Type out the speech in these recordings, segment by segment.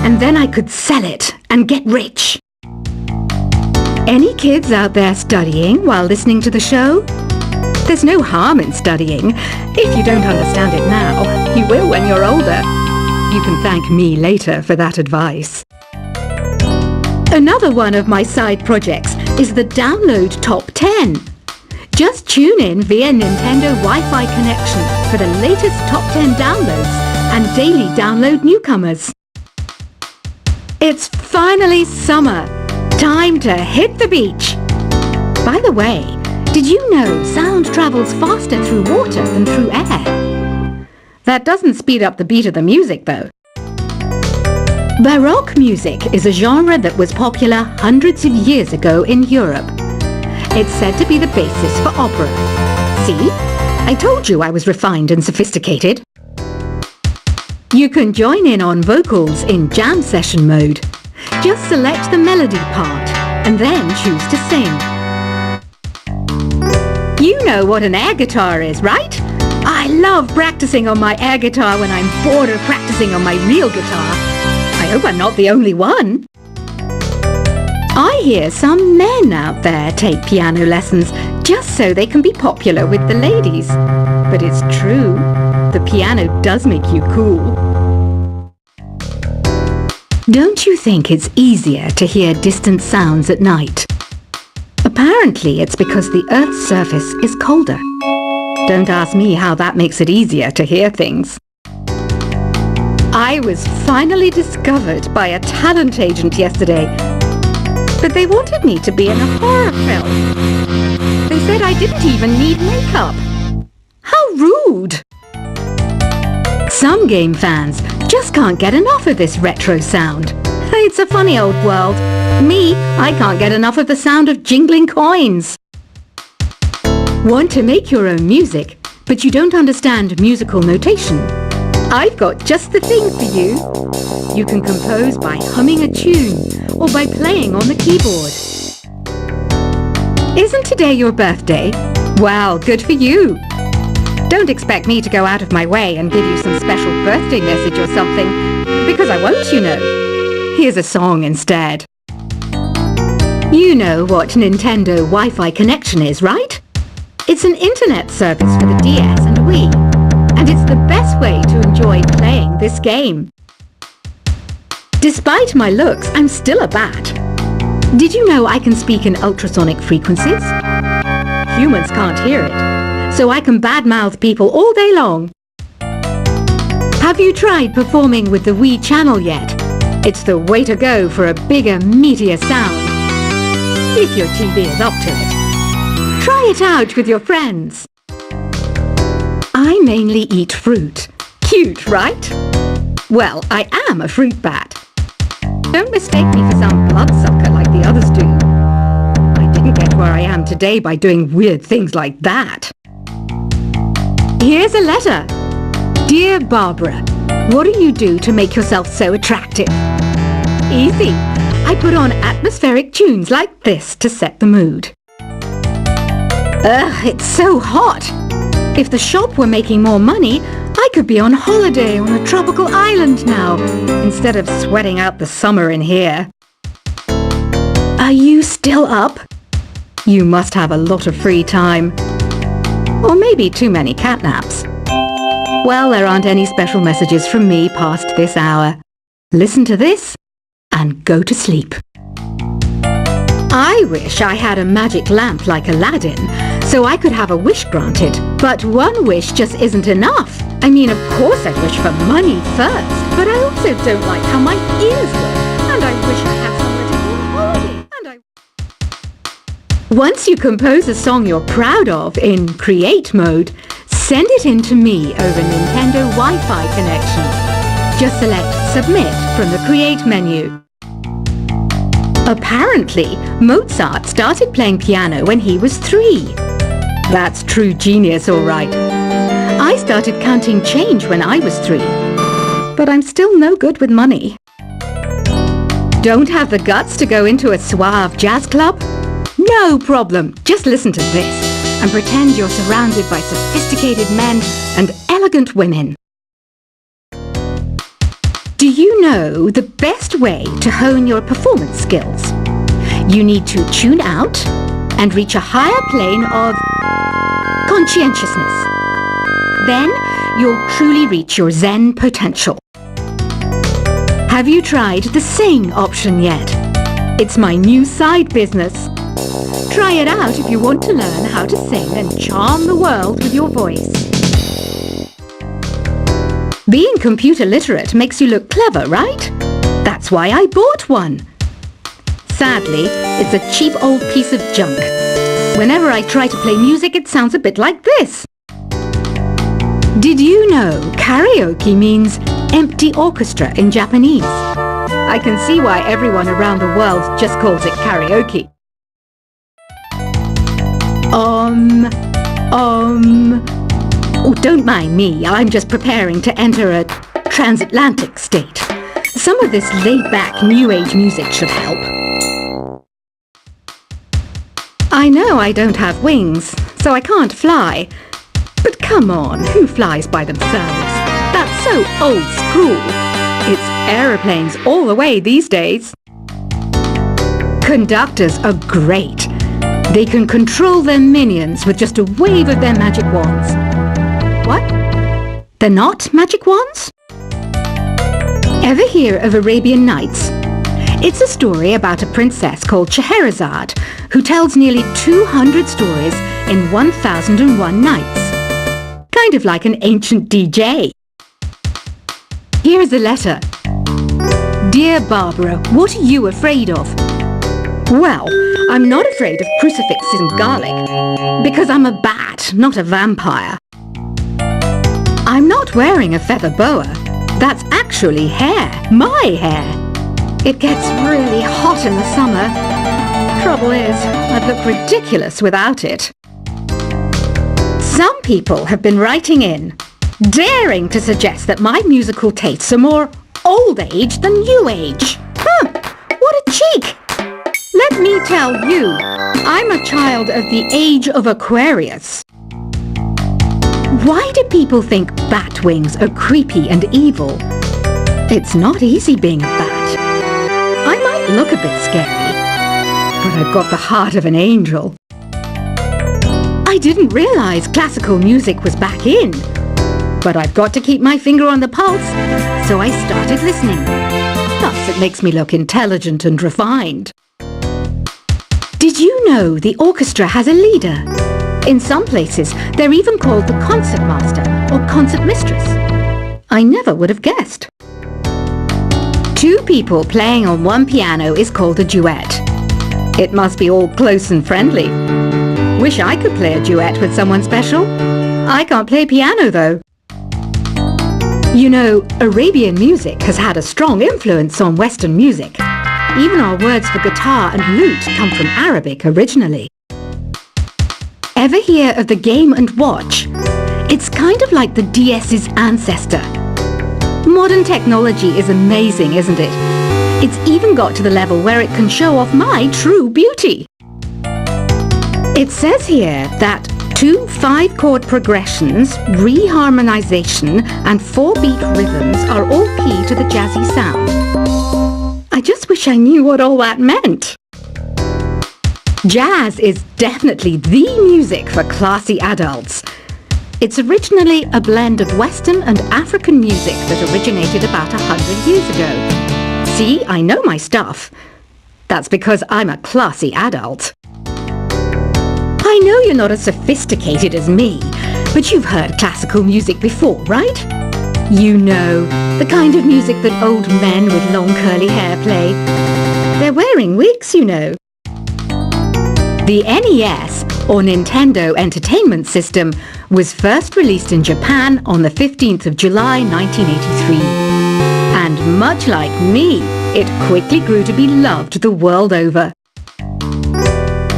and then I could sell it and get rich. Any kids out there studying while listening to the show? There's no harm in studying. If you don't understand it now, you will when you're older. You can thank me later for that advice. Another one of my side projects is the Download Top 10. Just tune in via Nintendo Wi-Fi connection for the latest Top 10 downloads and daily download newcomers. It's finally summer. Time to hit the beach. By the way, did you know sound travels faster through water than through air? That doesn't speed up the beat of the music, though. Baroque music is a genre that was popular hundreds of years ago in Europe. It's said to be the basis for opera. See? I told you I was refined and sophisticated. You can join in on vocals in jam session mode. Just select the melody part and then choose to sing. You know what an air guitar is, right? I love practicing on my air guitar when I'm bored of practicing on my real guitar. I hope I'm not the only one. I hear some men out there take piano lessons just so they can be popular with the ladies. But it's true, the piano does make you cool. Don't you think it's easier to hear distant sounds at night? Apparently it's because the Earth's surface is colder. Don't ask me how that makes it easier to hear things. I was finally discovered by a talent agent yesterday, but they wanted me to be in a horror film. They said I didn't even need makeup. How rude! Some game fans just can't get enough of this retro sound. It's a funny old world. Me, I can't get enough of the sound of jingling coins. Want to make your own music, but you don't understand musical notation? I've got just the thing for you. You can compose by humming a tune or by playing on the keyboard. Isn't today your birthday? Well, good for you. Don't expect me to go out of my way and give you some special birthday message or something, because I won't, you know. Here's a song instead. You know what Nintendo Wi-Fi connection is, right? It's an internet service for the DS and Wii, and it's the best way to enjoy playing this game. Despite my looks, I'm still a bat. Did you know I can speak in ultrasonic frequencies? Humans can't hear it, so I can badmouth people all day long. Have you tried performing with the Wii channel yet? It's the way to go for a bigger, meatier sound. If your TV is up to it. Try it out with your friends. I mainly eat fruit. Cute, right? Well, I am a fruit bat. Don't mistake me for some bloodsucker like the others do. I didn't get where I am today by doing weird things like that. Here's a letter. Dear Barbara, what do you do to make yourself so attractive? Easy. I put on atmospheric tunes like this to set the mood. Ugh, it's so hot. If the shop were making more money, I could be on holiday on a tropical island now, instead of sweating out the summer in here. Are you still up? You must have a lot of free time. Or maybe too many catnaps. Well, there aren't any special messages from me past this hour. Listen to this and go to sleep. I wish I had a magic lamp like Aladdin, so I could have a wish granted. But one wish just isn't enough. I mean, of course I'd wish for money first, but I also don't like how my ears look, and I wish I had somewhere to go on holiday. Once you compose a song you're proud of in Create mode, send it in to me over Nintendo Wi-Fi connection. Just select Submit from the Create menu. Apparently, Mozart started playing piano when he was 3. That's true genius, all right. I started counting change when I was 3. But I'm still no good with money. Don't have the guts to go into a suave jazz club? No problem. Just listen to this and pretend you're surrounded by sophisticated men and elegant women. Do you know the best way to hone your performance skills? You need to tune out and reach a higher plane of conscientiousness. Then you'll truly reach your Zen potential. Have you tried the sing option yet? It's my new side business. Try it out if you want to learn how to sing and charm the world with your voice. Being computer literate makes you look clever, right? That's why I bought one. Sadly, it's a cheap old piece of junk. Whenever I try to play music, it sounds a bit like this. Did you know karaoke means empty orchestra in Japanese? I can see why everyone around the world just calls it karaoke. Oh, don't mind me. I'm just preparing to enter a transatlantic state. Some of this laid-back New Age music should help. I know I don't have wings, so I can't fly. But come on, who flies by themselves? That's so old school. It's aeroplanes all the way these days. Conductors are great. They can control their minions with just a wave of their magic wands. What? They're not magic wands? Ever hear of Arabian Nights? It's a story about a princess called Scheherazade who tells nearly 200 stories in 1001 nights. Kind of like an ancient DJ. Here's a letter. Dear Barbara, what are you afraid of? Well, I'm not afraid of crucifixes and garlic, because I'm a bat, not a vampire. I'm not wearing a feather boa. That's actually hair, my hair. It gets really hot in the summer. Trouble is, I'd look ridiculous without it. Some people have been writing in, daring to suggest that my musical tastes are more old age than new age. What a cheek! Let me tell you, I'm a child of the age of Aquarius. Why do people think bat wings are creepy and evil? It's not easy being a bat. I might look a bit scary, but I've got the heart of an angel. I didn't realize classical music was back in, but I've got to keep my finger on the pulse, so I started listening. Plus, it makes me look intelligent and refined. Did you know the orchestra has a leader? In some places, they're even called the concertmaster or concertmistress. I never would have guessed. Two people playing on one piano is called a duet. It must be all close and friendly. Wish I could play a duet with someone special. I can't play piano though. You know, Arabian music has had a strong influence on Western music. Even our words for guitar and lute come from Arabic originally. Ever hear of the Game & Watch? It's kind of like the DS's ancestor. Modern technology is amazing, isn't it? It's even got to the level where it can show off my true beauty. It says here that 2 5-chord progressions, reharmonization and 4-beat rhythms are all key to the jazzy sound. I just wish I knew what all that meant. Jazz is definitely the music for classy adults. It's originally a blend of Western and African music that originated about 100 years ago. See, I know my stuff. That's because I'm a classy adult. I know you're not as sophisticated as me, but you've heard classical music before, right? You know, the kind of music that old men with long curly hair play. They're wearing wigs, you know. The NES, or Nintendo Entertainment System, was first released in Japan on the 15th of July 1983. And much like me, it quickly grew to be loved the world over.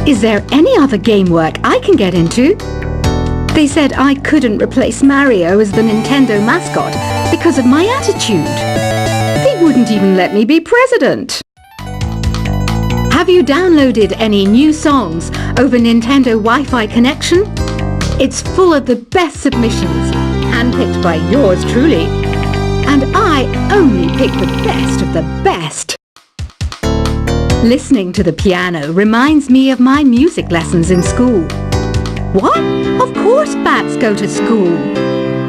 Is there any other game work I can get into? They said I couldn't replace Mario as the Nintendo mascot because of my attitude. They wouldn't even let me be president. Have you downloaded any new songs over Nintendo Wi-Fi connection? It's full of the best submissions, handpicked by yours truly. and I only pick the best of the best. Listening to the piano reminds me of my music lessons in school. What? Of course bats go to school.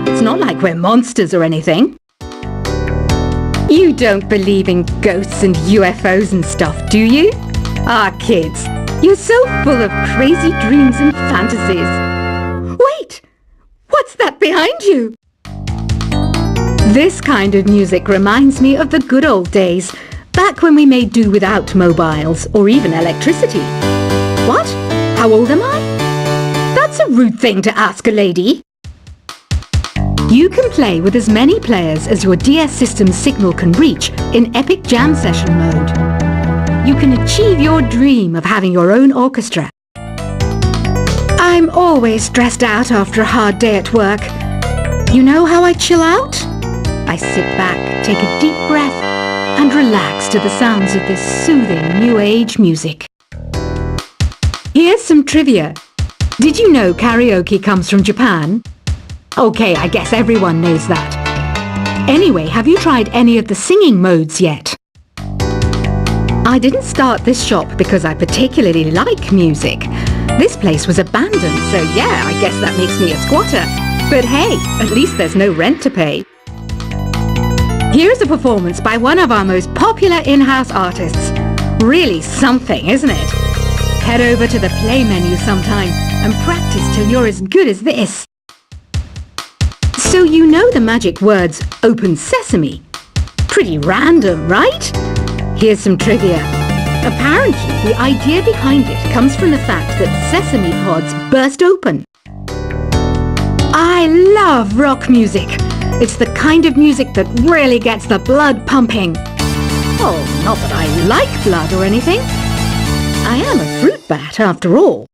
It's not like we're monsters or anything. You don't believe in ghosts and UFOs and stuff, do you? Ah, kids, you're so full of crazy dreams and fantasies. Wait! What's that behind you? This kind of music reminds me of the good old days, back when we made do without mobiles or even electricity. What? How old am I? That's a rude thing to ask a lady. You can play with as many players as your DS system's signal can reach in Epic Jam Session mode. You can achieve your dream of having your own orchestra. I'm always stressed out after a hard day at work. You know how I chill out? I sit back, take a deep breath, and relax to the sounds of this soothing new age music. Here's some trivia. Did you know karaoke comes from Japan? Okay, I guess everyone knows that. Anyway, have you tried any of the singing modes yet? I didn't start this shop because I particularly like music. This place was abandoned, so yeah, I guess that makes me a squatter. But hey, at least there's no rent to pay. Here's a performance by one of our most popular in-house artists. Really something, isn't it? Head over to the play menu sometime and practice till you're as good as this. So you know the magic words "Open Sesame"? Pretty random, right? Here's some trivia. Apparently, the idea behind it comes from the fact that sesame pods burst open. I love rock music. It's the kind of music that really gets the blood pumping. Oh, not that I like blood or anything. I am a fruit bat after all.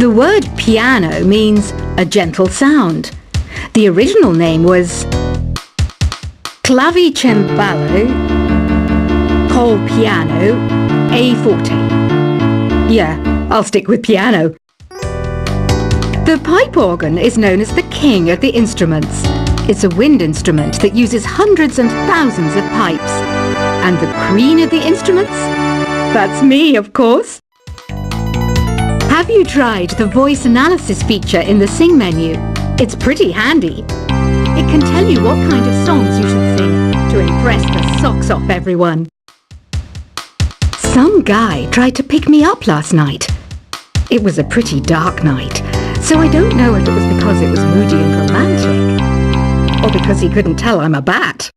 The word piano means a gentle sound. The original name was clavicembalo col piano a forte. Yeah, I'll stick with piano. The pipe organ is known as the king of the instruments. It's a wind instrument that uses hundreds and thousands of pipes. And the queen of the instruments? That's me, of course. Have you tried the voice analysis feature in the Sing menu? It's pretty handy. It can tell you what kind of songs you should sing to impress the socks off everyone. Some guy tried to pick me up last night. It was a pretty dark night, so I don't know if it was because it was moody and romantic, or because he couldn't tell I'm a bat.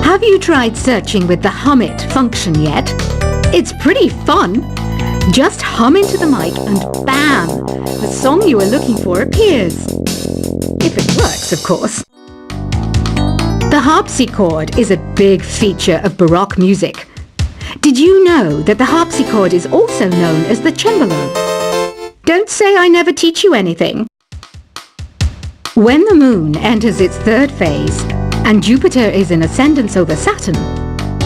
Have you tried searching with the Hum It function yet? It's pretty fun. Just hum into the mic and bam! The song you were looking for appears. If it works, of course. The harpsichord is a big feature of Baroque music. Did you know that the harpsichord is also known as the cembalo? Don't say I never teach you anything. When the moon enters its third phase and Jupiter is in ascendance over Saturn,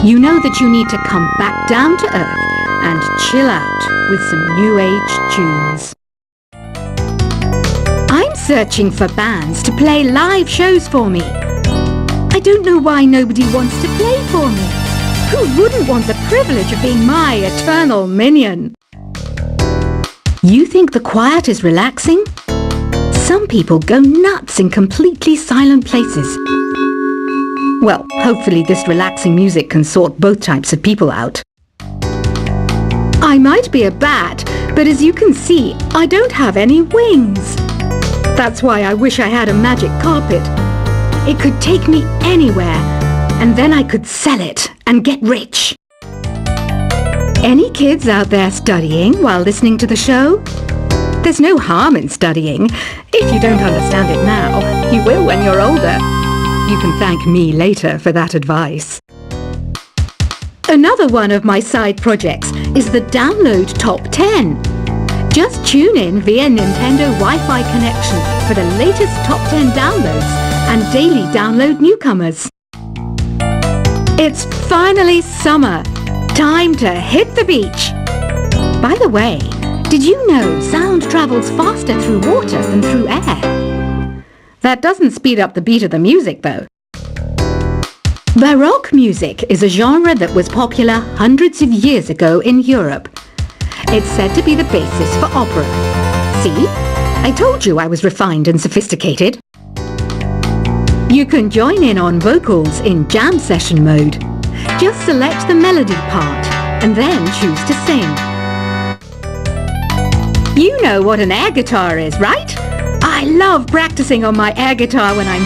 you know that you need to come back down to Earth and chill out with some new age tunes. I'm searching for bands to play live shows for me. I don't know why nobody wants to play for me. Who wouldn't want the privilege of being my eternal minion? You think the quiet is relaxing? Some people go nuts in completely silent places. Well, hopefully this relaxing music can sort both types of people out. I might be a bat, but as you can see, I don't have any wings. That's why I wish I had a magic carpet. It could take me anywhere, and then I could sell it and get rich. Any kids out there studying while listening to the show? There's no harm in studying. If you don't understand it now, you will when you're older. You can thank me later for that advice. Another one of my side projects is the Download Top 10. Just tune in via Nintendo Wi-Fi connection for the latest Top 10 downloads and daily download newcomers. It's finally summer. Time to hit the beach. By the way, did you know sound travels faster through water than through air? That doesn't speed up the beat of the music, though. Baroque music is a genre that was popular hundreds of years ago in Europe. It's said to be the basis for opera. See? I told you I was refined and sophisticated. You can join in on vocals in jam session mode. Just select the melody part and then choose to sing. You know what an air guitar is, right? I love practicing on my air guitar when I'm